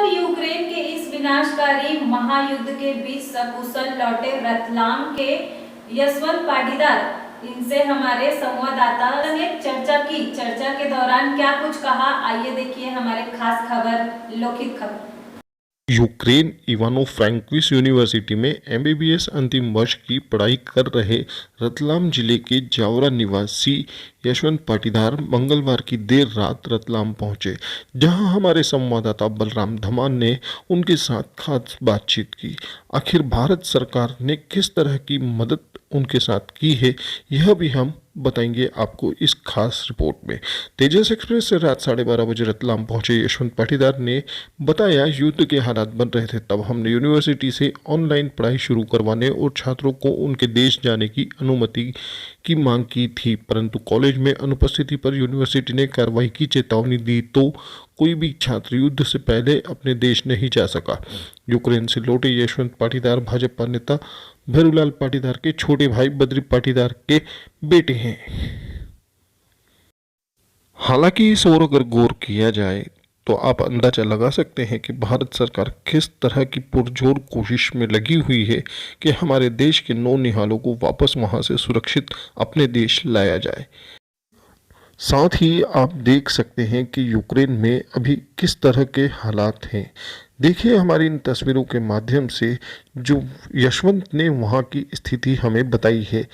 Ukraine के इस विनाशकारी महायुद्ध के बीच सकुशल लौटे रतलाम के यशवंत पाटीदार, इनसे हमारे संवाददाता ने चर्चा के दौरान क्या कुछ कहा, आइए देखिए हमारे खास खबर लोकहित खबर। यूक्रेन इवानो फ्रैंकोविच यूनिवर्सिटी में एमबीबीएस अंतिम वर्ष की पढ़ाई कर रहे रतलाम जिले के जावरा निवासी यशवंत पाटीदार मंगलवार की देर रात रतलाम पहुंचे, जहां हमारे संवाददाता बलराम धमान ने उनके साथ खास बातचीत की। आखिर भारत सरकार ने किस तरह की मदद उनके साथ की है, यह भी हम बताएंगे आपको इस खास रिपोर्ट में। तेजस एक्सप्रेस से रात 12:30 बजे रतलाम पहुंचे यशवंत पाटीदार ने बताया, युद्ध के हालात बन रहे थे, तब हमने यूनिवर्सिटी से ऑनलाइन पढ़ाई शुरू करवाने और छात्रों को उनके देश जाने की अनुमति की मांग की थी, परंतु कॉलेज में अनुपस्थिति पर यूनिवर्सिटी ने कार्रवाई की चेतावनी दी, तो कोई भी छात्र युद्ध से पहले अपने देश नहीं जा सका। यूक्रेन से लौटे यशवंत पाटीदार भाजपा नेता भैरूलाल पाटीदार के छोटे भाई बद्री पाटीदार के बेटे हैं। हालांकि इस ओर अगर गौर किया जाए तो आप अंदाजा लगा सकते हैं कि भारत सरकार किस तरह की पुरजोर कोशिश में लगी हुई है कि हमारे देश के नौनिहालों को वापस वहां से सुरक्षित अपने देश लाया जाए। साथ ही आप देख सकते हैं कि यूक्रेन में अभी किस तरह के हालात हैं। देखिए हमारी इन तस्वीरों के माध्यम से जो यशवंत ने वहाँ की स्थिति हमें बताई है।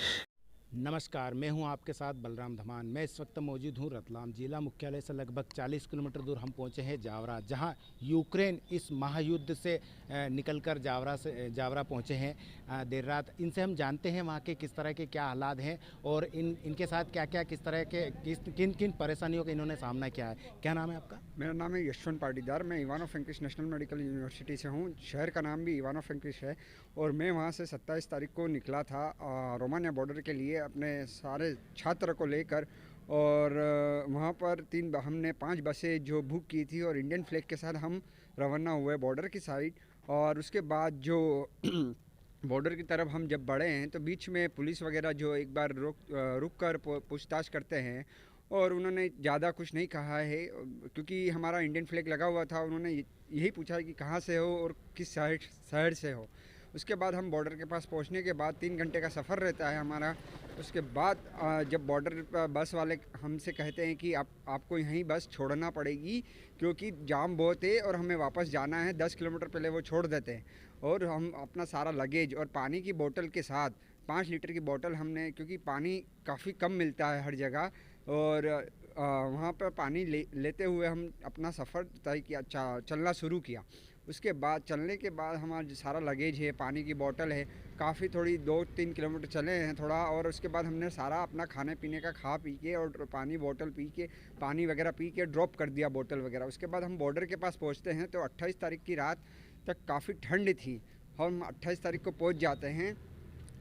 नमस्कार, मैं हूं आपके साथ बलराम धमान। मैं इस वक्त मौजूद हूं रतलाम जिला मुख्यालय से लगभग 40 किलोमीटर दूर हम पहुंचे हैं जावरा, जहां यूक्रेन इस महायुद्ध से निकलकर जावरा पहुंचे हैं देर रात। इनसे हम जानते हैं वहां के किस तरह के क्या हालात हैं और इनके साथ क्या क्या किस तरह के किन किन परेशानियों का इन्होंने सामना किया है। क्या नाम है आपका? मेरा नाम है यशवंत पाटीदार। मैं इवानो फ्रैंकोविच नेशनल मेडिकल यूनिवर्सिटी से हूँ। शहर का नाम भी इवानो फ्रैंकोविच है और मैं वहाँ से 27 तारीख को निकला था रोमानिया बॉर्डर के लिए अपने सारे छात्र को लेकर, और वहाँ पर हमने 5 बसें जो बुक की थी और इंडियन फ्लैग के साथ हम रवाना हुए बॉर्डर की साइड। और उसके बाद जो बॉर्डर की तरफ हम जब बढ़े हैं तो बीच में पुलिस वगैरह जो एक बार रुक कर पूछताछ करते हैं, और उन्होंने ज़्यादा कुछ नहीं कहा है क्योंकि हमारा इंडियन फ्लैग लगा हुआ था। उन्होंने यही पूछा कि कहाँ से हो और किस शहर से हो। उसके बाद हम बॉर्डर के पास पहुंचने के बाद 3 घंटे का सफ़र रहता है हमारा। उसके बाद जब बॉर्डर पर बस वाले हमसे कहते हैं कि आपको यहीं बस छोड़ना पड़ेगी क्योंकि जाम बहुत है और हमें वापस जाना है, 10 किलोमीटर पहले वो छोड़ देते हैं। और हम अपना सारा लगेज और पानी की बोतल के साथ 5 लीटर की बोतल हमने, क्योंकि पानी काफ़ी कम मिलता है हर जगह, और वहाँ पर पानी लेते हुए हम अपना सफ़र तय किया, चलना शुरू किया। उसके बाद चलने के बाद हमारा सारा लगेज है, पानी की बोतल है, काफ़ी थोड़ी 2-3 किलोमीटर चले हैं थोड़ा, और उसके बाद हमने सारा अपना खाने पीने का खा पी के और पानी बोतल पी के, पानी वगैरह पी के ड्रॉप कर दिया बोतल वगैरह। उसके बाद हम बॉर्डर के पास पहुँचते हैं तो 28 तारीख की रात तक काफ़ी ठंड थी। हम 28 तारीख को पहुँच जाते हैं।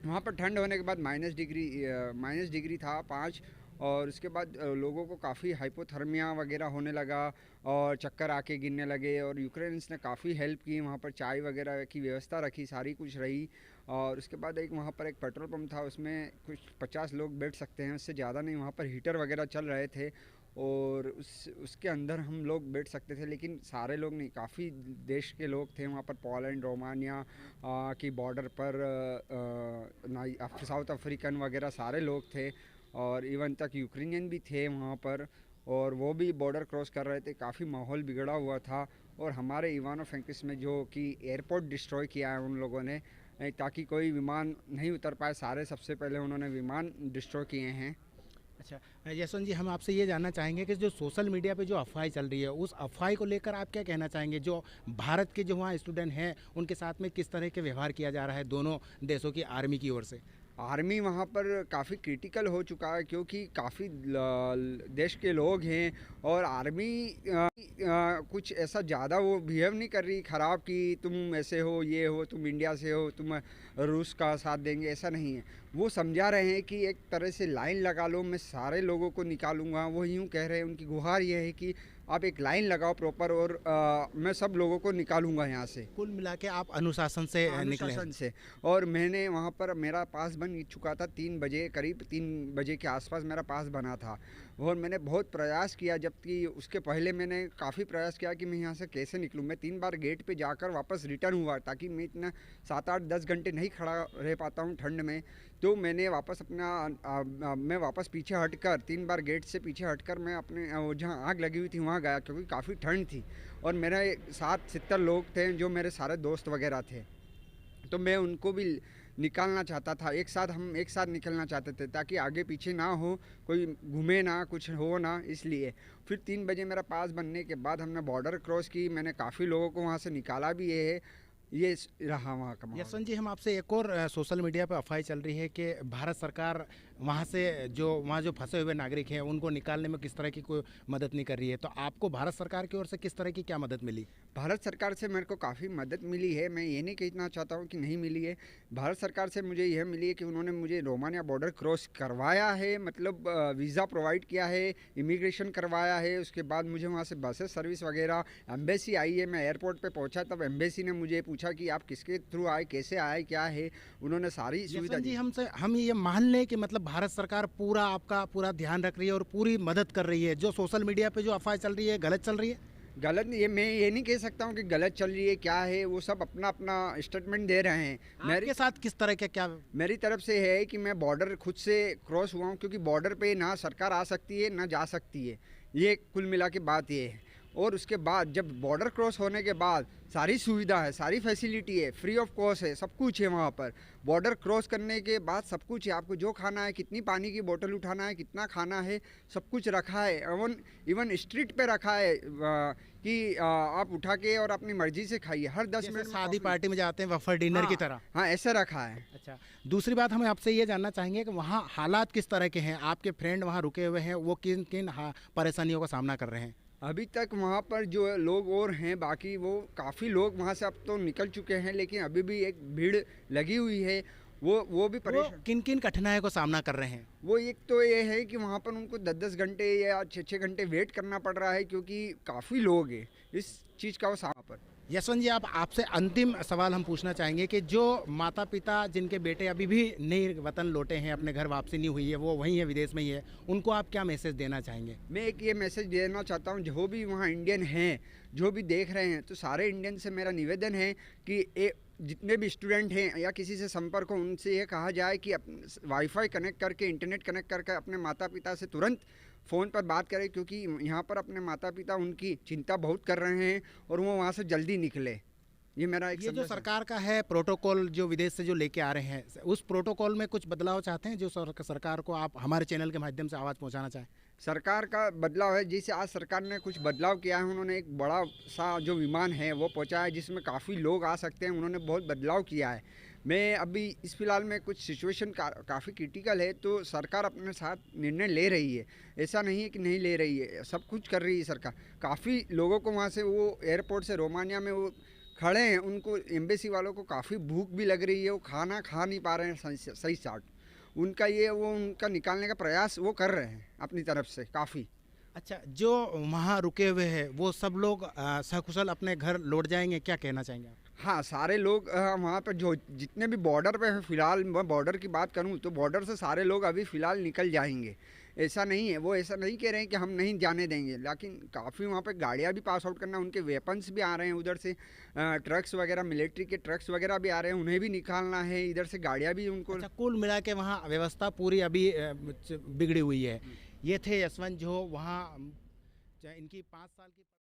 वहाँ पर ठंड होने के बाद माइनस डिग्री था 5, और उसके बाद लोगों को काफ़ी हाइपोथर्मिया वगैरह होने लगा और चक्कर आके गिरने लगे। और यूक्रेनियंस ने काफ़ी हेल्प की, वहाँ पर चाय वगैरह की व्यवस्था रखी, सारी कुछ रही। और उसके बाद वहाँ पर एक पेट्रोल पंप था, उसमें कुछ 50 लोग बैठ सकते हैं, उससे ज़्यादा नहीं। वहाँ पर हीटर वगैरह चल रहे थे और उसके अंदर हम लोग बैठ सकते थे, लेकिन सारे लोग नहीं, काफ़ी देश के लोग थे वहाँ पर। पोलैंड, रोमानिया की बॉर्डर पर साउथ अफ्रीकन वगैरह सारे लोग थे, और इवन तक यूक्रेनियन भी थे वहाँ पर, और वो भी बॉर्डर क्रॉस कर रहे थे। काफ़ी माहौल बिगड़ा हुआ था। और हमारे इवानो फ्रैंकोविच में जो कि एयरपोर्ट डिस्ट्रॉय किया है उन लोगों ने, ताकि कोई विमान नहीं उतर पाए, सारे सबसे पहले उन्होंने विमान डिस्ट्रॉय किए हैं। अच्छा यशवंत जी, हम आपसे ये जानना चाहेंगे कि जो सोशल मीडिया पे जो अफवाह चल रही है, उस अफवाह को लेकर आप क्या कहना चाहेंगे? जो भारत के जो वहाँ स्टूडेंट हैं उनके साथ में किस तरह के व्यवहार किया जा रहा है दोनों देशों की आर्मी की ओर से? आर्मी वहाँ पर काफ़ी क्रिटिकल हो चुका है क्योंकि काफ़ी देश के लोग हैं, और आर्मी कुछ ऐसा ज़्यादा वो बिहेव नहीं कर रही ख़राब कि तुम ऐसे हो, ये हो, तुम इंडिया से हो, तुम रूस का साथ देंगे, ऐसा नहीं है। वो समझा रहे हैं कि एक तरह से लाइन लगा लो, मैं सारे लोगों को निकालूंगा। वो यूँ कह रहे हैं, उनकी गुहार ये है कि आप एक लाइन लगाओ प्रॉपर, और मैं सब लोगों को निकालूंगा यहाँ से। कुल मिला के आप अनुशासन से निकले? अनुशासन से। और मैंने वहाँ पर, मेरा पास बन चुका था 3 बजे, करीब 3 बजे के आसपास मेरा पास बना था। और मैंने बहुत प्रयास किया, जबकि उसके पहले मैंने काफ़ी प्रयास किया कि मैं यहाँ से कैसे निकलूँ। मैं 3 बार गेट पे जाकर वापस रिटर्न हुआ, ताकि मैं इतना 7-8-10 घंटे नहीं खड़ा रह पाता हूँ ठंड में। तो मैंने वापस मैं वापस पीछे हटकर 3 बार गेट से पीछे हटकर मैं अपने जहाँ आग लगी हुई थी वहाँ गया, क्योंकि काफ़ी ठंड थी और मेरे साथ 70 लोग थे जो मेरे सारे दोस्त वगैरह थे। तो मैं उनको भी निकालना चाहता था, हम एक साथ निकलना चाहते थे, ताकि आगे पीछे ना हो, कोई घूमे ना, कुछ हो ना, इसलिए। फिर 3 बजे मेरा पास बनने के बाद हमने बॉर्डर क्रॉस की, मैंने काफ़ी लोगों को वहाँ से निकाला भी है। ये रहा वहाँ का माहौल। यशवंत जी, हम आपसे एक और सोशल मीडिया पर अफवाह चल रही है कि भारत सरकार वहाँ से वहाँ जो फंसे हुए नागरिक हैं उनको निकालने में किस तरह की कोई मदद नहीं कर रही है। तो आपको भारत सरकार की ओर से किस तरह की क्या मदद मिली? भारत सरकार से मेरे को काफ़ी मदद मिली है। मैं ये नहीं कहना चाहता हूँ कि नहीं मिली है। भारत सरकार से मुझे यह मिली है कि उन्होंने मुझे रोमानिया बॉर्डर क्रॉस करवाया है, मतलब वीज़ा प्रोवाइड किया है, इमिग्रेशन करवाया है। उसके बाद मुझे वहाँ से बसेस सर्विस वगैरह, एम्बेसी आई है। मैं एयरपोर्ट पे पहुँचा तब एम्बेसी ने मुझे पूछा कि आप किसके थ्रू आए, कैसे आए, क्या है। उन्होंने सारी सुविधा जी, हम ये मान लें कि मतलब भारत सरकार पूरा आपका पूरा ध्यान रख रही है और पूरी मदद कर रही है। जो सोशल मीडिया पे जो अफवाह चल रही है गलत चल रही है? गलत, ये मैं ये नहीं कह सकता हूँ कि गलत चल रही है, क्या है। वो सब अपना अपना स्टेटमेंट दे रहे हैं। मेरे साथ किस तरह के क्या? मेरी तरफ से है कि मैं बॉर्डर खुद से क्रॉस हुआ हूँ, क्योंकि बॉर्डर पे ना सरकार आ सकती है ना जा सकती है, ये कुल मिला के बात ये है। और उसके बाद जब बॉर्डर क्रॉस होने के बाद सारी सुविधा है, सारी फैसिलिटी है, फ्री ऑफ कॉस्ट है, सब कुछ है वहाँ पर। बॉर्डर क्रॉस करने के बाद सब कुछ है, आपको जो खाना है, कितनी पानी की बोतल उठाना है, कितना खाना है, सब कुछ रखा है। इवन स्ट्रीट पे रखा है कि आप उठा के और अपनी मर्जी से खाइए। हर 10 मिनट शादी पार्टी में जाते हैं वफर डिनर की तरह। हाँ, ऐसा रखा है। अच्छा, दूसरी बात हमें आपसे ये जानना चाहेंगे कि वहाँ हालात किस तरह के हैं? आपके फ्रेंड वहाँ रुके हुए हैं, वो किन किन परेशानियों का सामना कर रहे हैं? अभी तक वहाँ पर जो लोग और हैं, बाकी वो काफ़ी लोग वहाँ से अब तो निकल चुके हैं, लेकिन अभी भी एक भीड़ लगी हुई है। वो भी परेशान। किन किन कठिनाइयों का सामना कर रहे हैं? वो एक तो ये है कि वहाँ पर उनको 10-10 घंटे या 6-6 घंटे वेट करना पड़ रहा है, क्योंकि काफ़ी लोग हैं इस चीज़ का वो सामना पर। यशवंत जी, आपसे अंतिम सवाल हम पूछना चाहेंगे कि जो माता पिता जिनके बेटे अभी भी नए वतन लौटे हैं, अपने घर वापसी नहीं हुई है, वो वहीं है, विदेश में ही है, उनको आप क्या मैसेज देना चाहेंगे? मैं एक ये मैसेज देना चाहता हूँ, जो भी वहाँ इंडियन हैं, जो भी देख रहे हैं, तो सारे इंडियन से मेरा निवेदन है कि जितने भी स्टूडेंट हैं या किसी से संपर्क हो, उनसे ये कहा जाए कि वाईफाई कनेक्ट करके, इंटरनेट कनेक्ट करके अपने माता पिता से तुरंत फ़ोन पर बात करें, क्योंकि यहाँ पर अपने माता पिता उनकी चिंता बहुत कर रहे हैं और वो वहाँ से जल्दी निकले। ये मेरा एक ये जो संदेश है। सरकार का है प्रोटोकॉल, जो विदेश से जो लेके आ रहे हैं, उस प्रोटोकॉल में कुछ बदलाव चाहते हैं जो सरकार को आप हमारे चैनल के माध्यम से आवाज़ पहुंचाना चाहें? सरकार का बदलाव है, जैसे आज सरकार ने कुछ बदलाव किया है। उन्होंने एक बड़ा सा जो विमान है वो पहुंचाया है, जिसमें काफ़ी लोग आ सकते हैं। उन्होंने बहुत बदलाव किया है। मैं अभी इस फिलहाल में कुछ सिचुएशन काफ़ी क्रिटिकल है, तो सरकार अपने साथ निर्णय ले रही है। ऐसा नहीं है कि नहीं ले रही है, सब कुछ कर रही है सरकार। काफ़ी लोगों को वहाँ से, वो एयरपोर्ट से रोमानिया में वो खड़े हैं, उनको एम्बेसी वालों को काफ़ी भूख भी लग रही है, वो खाना खा नहीं पा रहे हैं सही साट। उनका निकालने का प्रयास वो कर रहे हैं अपनी तरफ से काफ़ी। अच्छा, जो वहाँ रुके हुए हैं वो सब लोग सकुशल अपने घर लौट जाएंगे, क्या कहना चाहेंगे आप? हाँ, सारे लोग वहाँ पर जो जितने भी बॉर्डर पे हैं, फ़िलहाल मैं बॉर्डर की बात करूँ तो बॉर्डर से सारे लोग अभी फ़िलहाल निकल जाएंगे। ऐसा नहीं है, वो ऐसा नहीं कह रहे हैं कि हम नहीं जाने देंगे, लेकिन काफ़ी वहाँ पे गाड़ियाँ भी पास आउट करना, उनके वेपन्स भी आ रहे हैं उधर से, ट्रक्स वगैरह, मिलिट्री के ट्रक्स वगैरह भी आ रहे हैं, उन्हें भी निकालना है। इधर से गाड़ियाँ भी उनको। अच्छा, कुल मिला के वहाँ व्यवस्था पूरी अभी बिगड़ी हुई है। ये थे यशवंत जो वहाँ इनकी 5 साल की